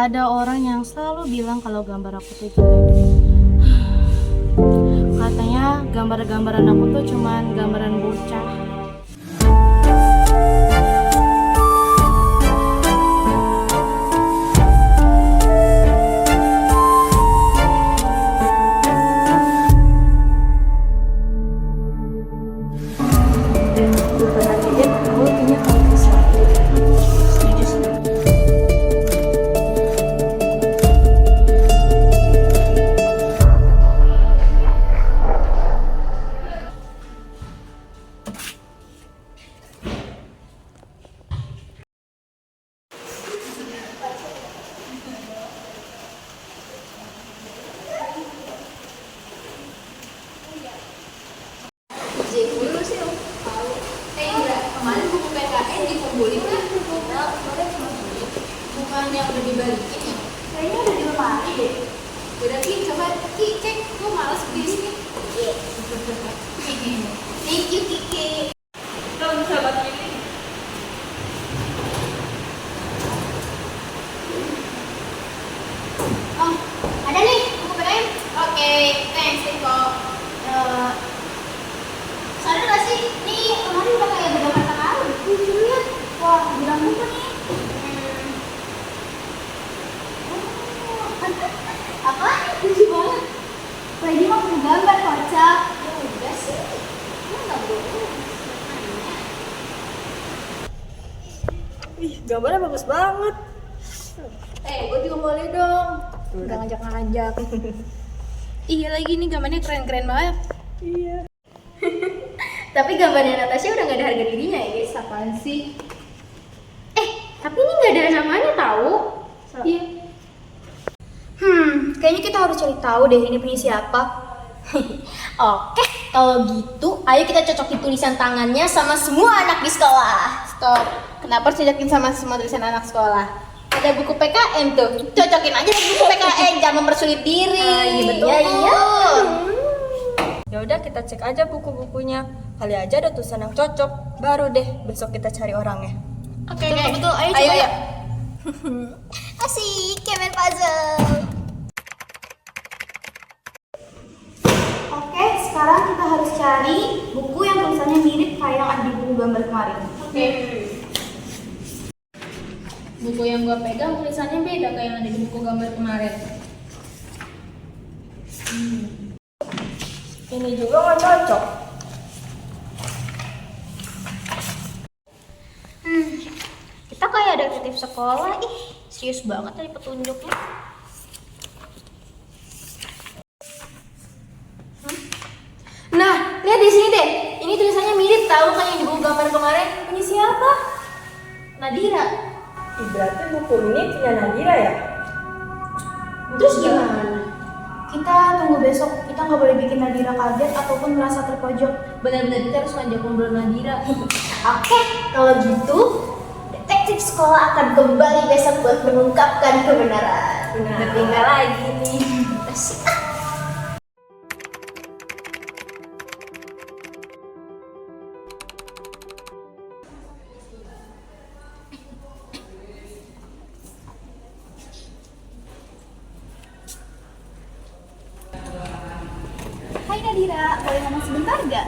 ada orang yang selalu bilang kalau gambar aku tuh jelek. Katanya gambar-gambaran aku tuh cuman gambaran bocah. Dan bukan hanya itu, gue punya confess lagi. Setuju sih. Dulu sih lo tahu. Indra, kemarin buku PKN diperbolehkan nggak? Kemarin cuma beli. Bukan yang udah dibalikin ya? Kayaknya udah di lemari deh. Berarti coba Ki cek, gue males beli di sini. Thank you Kiki. Lo bisa bantu ini? Oh, ada nih buku PKN. Oke, thanks Iko. Sadar gak sih, nih kemarin udah kayak beda kata kali. Lihat, wah bilang buku nih. Apa? Lucu banget. Wah ini mah buku gambar kocak. Ya udah sih, emang gak boleh. Ih, gambarnya bagus banget. Gue juga boleh dong. Udah ngajak-ngajak. Iya lagi nih gambarnya keren-keren banget. Iya. Tapi gambarnya Natasha udah gak ada harga dirinya ya guys, apaan sih? Tapi ini gak ada namanya tahu. Iya. Kayaknya kita harus cari tahu deh ini punya siapa. Oke, kalau gitu ayo kita cocokin tulisan tangannya sama semua anak di sekolah. Stop. Kenapa harus dicocokin sama semua tulisan anak sekolah? Ada buku PKN tuh. Cocokin aja dengan buku PKN, jangan mempersulit diri. Iya, betul. Ya, iya. Ya udah kita cek aja buku-bukunya. Kali aja ada tulisan yang cocok. Baru deh besok kita cari orangnya. Oke, betul. Ayo coba. Ayo. Asik, kayak main puzzle. Oke, sekarang kita harus cari buku yang tulisannya mirip kayak yang ada di buku gambar kemarin. Oke. Buku yang gua pegang tulisannya beda kayak yang ada di buku gambar kemarin. Ini juga nggak cocok. Kita kayak detektif sekolah. Ih, serius banget tadi petunjuknya. Nah, lihat di sini deh. Ini tulisannya mirip tahu kan yang di buku gambar kemarin. Punya siapa? Nadira. Berarti buku ini punya Nadira ya? Terus gimana? Kita tunggu besok, kita nggak boleh bikin Nadira kaget ataupun merasa terpojok. Benar-benar kita harus ngajak ngobrol Nadira. Oke, kalau gitu detektif sekolah akan kembali besok buat mengungkapkan kebenaran. Tinggal lagi nih. Asik. Hai Nadira, boleh ngomong sebentar nggak?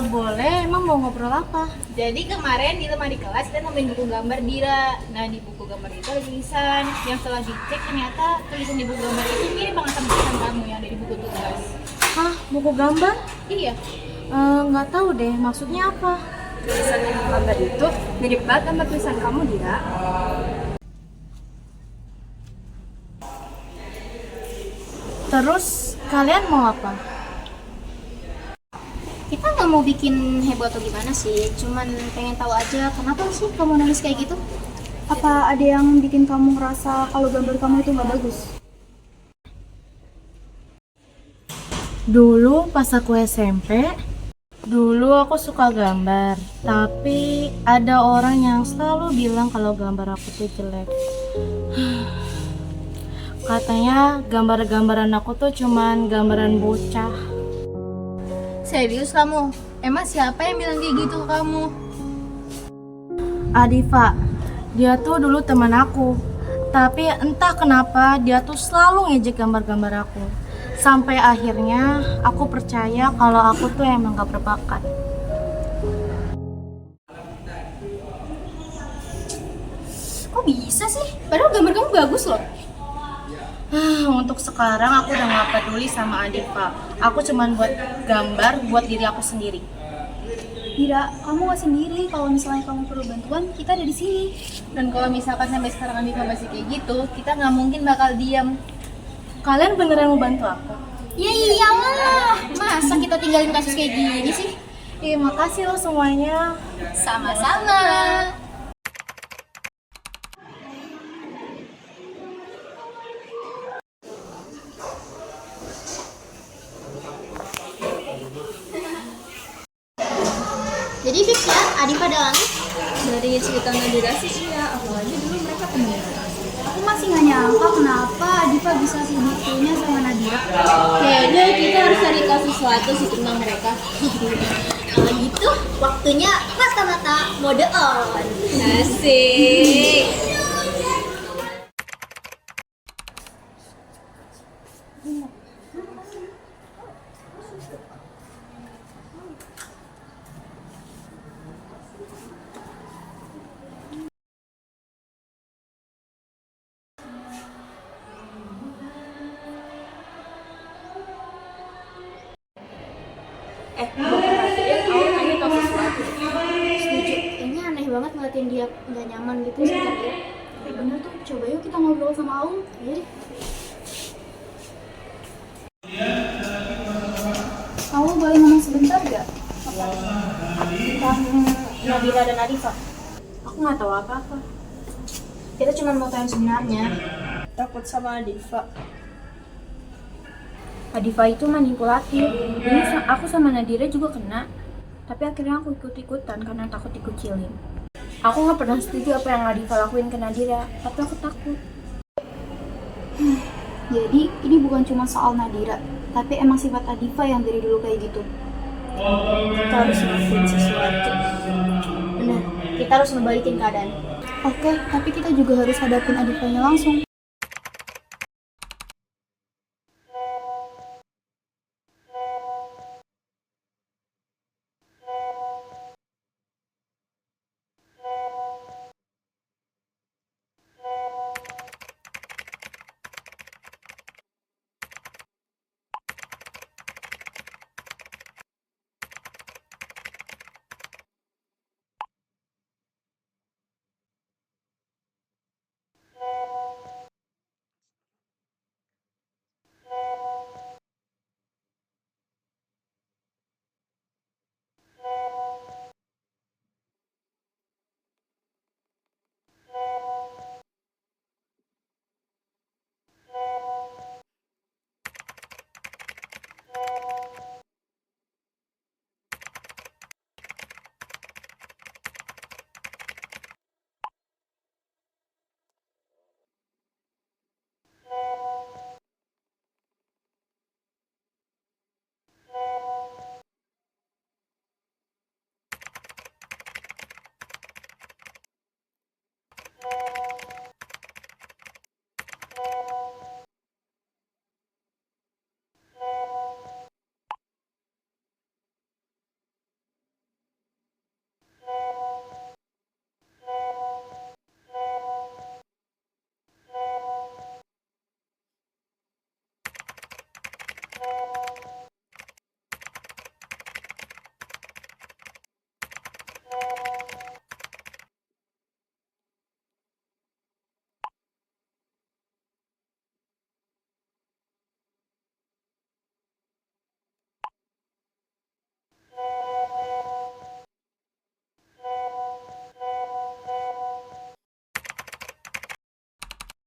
Boleh. Emang mau ngobrol apa? Jadi kemarin di lemari kelas kita nemuin buku gambar Dira. Nah di buku gambar itu ada tulisan yang setelah dicek ternyata tulisan di buku gambar itu mirip banget sama tulisan kamu yang ada di buku tugas. Hah, buku gambar? Iya. Nggak tahu deh. Maksudnya apa? Tulisan di buku gambar itu mirip banget sama tulisan kamu Dira. Terus kalian mau apa? Kita nggak mau bikin heboh atau gimana sih, cuman pengen tahu aja kenapa sih kamu nulis kayak gitu. Apa ada yang bikin kamu ngerasa kalau gambar kamu itu nggak bagus? Dulu pas aku SMP, aku suka gambar. Tapi ada orang yang selalu bilang kalau gambar aku tuh jelek. Katanya gambar-gambaran aku tuh cuman gambaran bocah. Serius kamu? Emang siapa yang bilang kayak gitu ke kamu? Adifa, Dia tuh dulu teman aku. Tapi entah kenapa dia tuh selalu ngejek gambar-gambar aku. Sampai akhirnya aku percaya kalau aku tuh emang gak berbakat. Kok bisa sih? Padahal gambar kamu bagus loh. Untuk sekarang aku udah gak peduli sama Adifa. Aku cuman buat gambar buat diri aku sendiri. Dira, kamu gak sendiri. Kalau misalnya kamu perlu bantuan, kita ada di sini. Dan kalau misalkan sampai sekarang Anifa masih kayak gitu, kita nggak mungkin bakal diam. Kalian beneran mau bantu aku? Ya iyalah, masa kita tinggalin kasus kayak gini sih? Makasih loh semuanya. Sama-sama. Jadi fix ya, Adifa ada langit? Dari cerita Nadira sih iya, apalagi dulu mereka temenan. Aku masih gak nyangka kenapa Adifa bisa segitunya sama Nadira. Kayaknya kita harus cari tahu sesuatu sih tentang mereka. Kalau gitu, waktunya mata-mata mode on. Asik. Setuju. Kayaknya aneh banget ngeliatin dia nggak nyaman gitu sih Kak. Bener tuh, coba yuk kita ngobrol sama Aung. Ayo deh. Kamu boleh ngomong sebentar gak? Tentang Nadira dan Adifa. Aku nggak tahu apa-apa. Kita cuma mau tahu yang sebenarnya. Takut sama Adifa. Adifa itu manipulatif. Dulu aku sama Nadira juga kena. Tapi akhirnya aku ikut-ikutan karena takut dikucilin. Aku nggak pernah setuju apa yang Adifa lakuin ke Nadira, tapi aku takut. Jadi ini bukan cuma soal Nadira, tapi emang sifat Adifa yang dari dulu kayak gitu. Kita harus ngelakuin sesuatu. Bener, kita harus ngebalikin keadaan. Oke, tapi kita juga harus hadapin Adifanya langsung.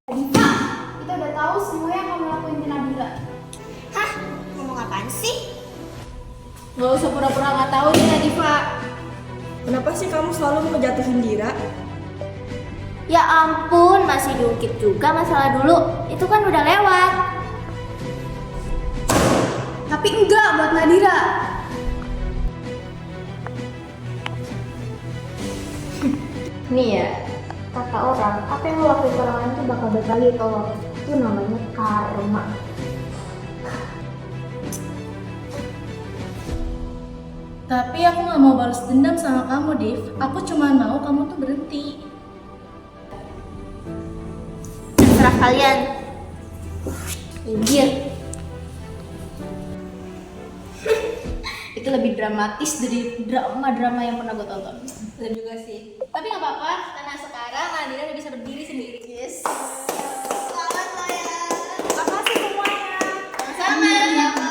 Adifa, kita udah tahu semua yang kamu lakuin ke Nabila. Hah? Ngomong apaan sih? Gak usah pura-pura nggak tahu nih Adifa. Kenapa sih kamu selalu mau ngejatuhin Dira? Ya ampun, masih diungkit juga masalah dulu. Itu kan udah lewat. Tapi enggak buat Nadira. Nih ya, Kata orang, apa yang lo lakuin ke orang lain tuh bakal balik lagi ke lo. Itu namanya karma. Tapi aku gak mau balas dendam sama kamu, Div. Aku cuma mau kamu tuh berhenti. Terserah kalian. Anjir. Itu lebih dramatis dari drama-drama yang pernah gue tonton. Bener juga sih. Tapi nggak apa-apa, karena sekarang Nadira udah bisa berdiri sendiri. Yes. Selamat Maya. Makasih semuanya. Sama-sama.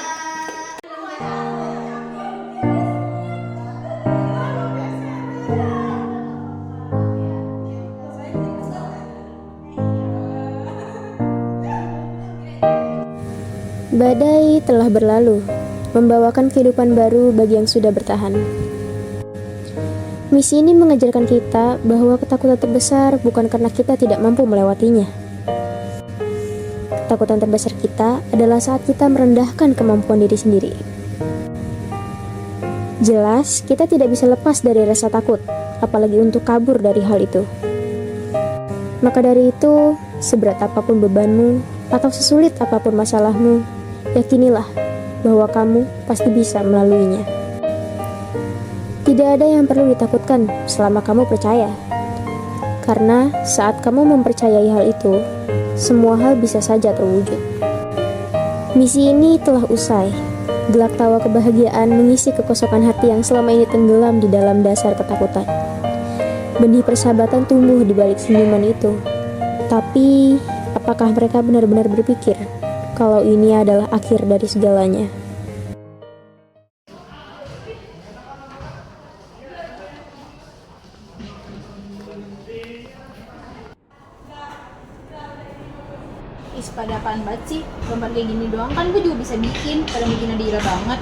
Badai telah berlalu, membawakan kehidupan baru bagi yang sudah bertahan. Misi ini mengajarkan kita bahwa ketakutan terbesar bukan karena kita tidak mampu melewatinya. Ketakutan terbesar kita adalah saat kita merendahkan kemampuan diri sendiri. Jelas, kita tidak bisa lepas dari rasa takut, apalagi untuk kabur dari hal itu. Maka dari itu, seberat apapun bebanmu atau sesulit apapun masalahmu, yakinilah bahwa kamu pasti bisa melaluinya. Tidak ada yang perlu ditakutkan selama kamu percaya. Karena saat kamu mempercayai hal itu, semua hal bisa saja terwujud. Misi ini telah usai. Gelak tawa kebahagiaan mengisi kekosongan hati yang selama ini tenggelam di dalam dasar ketakutan. Benih persahabatan tumbuh di balik senyuman itu. Tapi, apakah mereka benar-benar berpikir kalau ini adalah akhir dari segalanya? Is pada apaan banget sih? Gambar kayak gini doang kan gue juga bisa bikin. Pada bikin Nadira banget.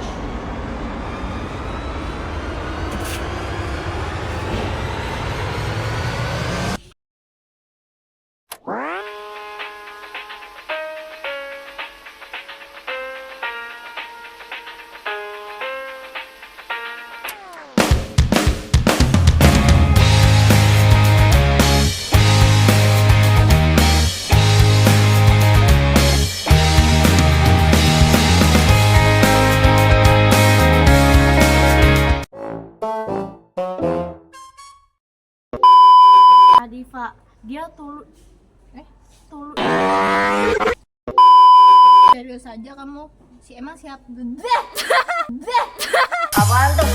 Adifa, dia Serius aja kamu. Si emang siap. Apaan tuh?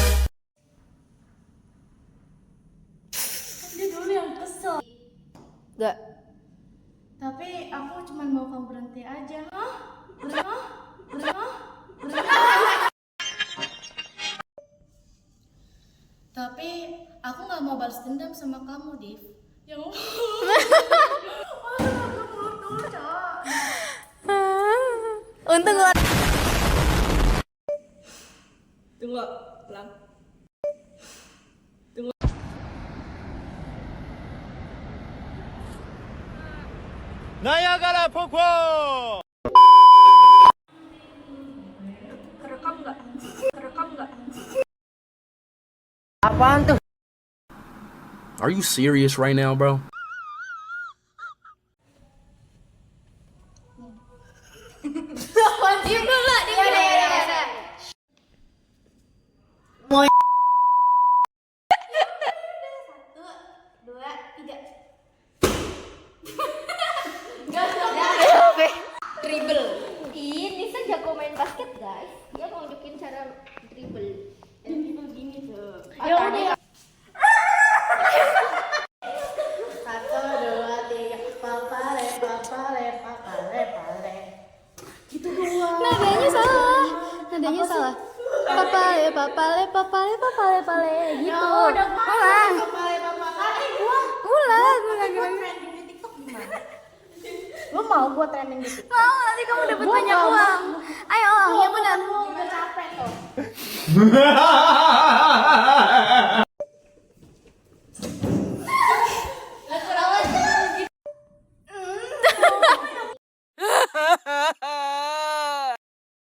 dia dulu yang kesel. Gak. Tapi aku cuma mau kamu berhenti aja. Tapi aku gak mau balas dendam sama kamu, Div. Ya Untung gue Tunggu, pelan. 나야가라 폭포! Are you serious right now, bro? Diam dulu, Dribble. Ih, Nisa jago main basket, guys. Dia mau nunjukin cara dribble. Dribble gini tuh. Ya udah. 1, 2, 3. Papale, papale, papale, papale. Gitu doang. Nadanya salah. Nadanya salah. Papale, papale, papale, papale, papale. Gitu. Ulang. Ulang. Lu mau gua trending di TikTok? Mau, nanti kamu dapat banyak uang. Ayo, yang benar. Gua capek tuh.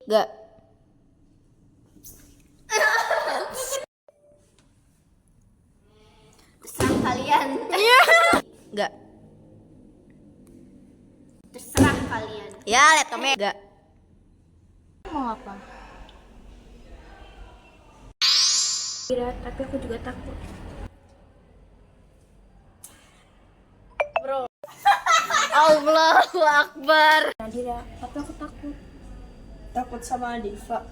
Gak. Serang kalian. Enggak. Terserah kalian. Ya, lihat kamu enggak. Mau apa? Dira, tapi aku juga takut. Allahu Akbar. Nadira, tapi aku takut. Takut sama Diva.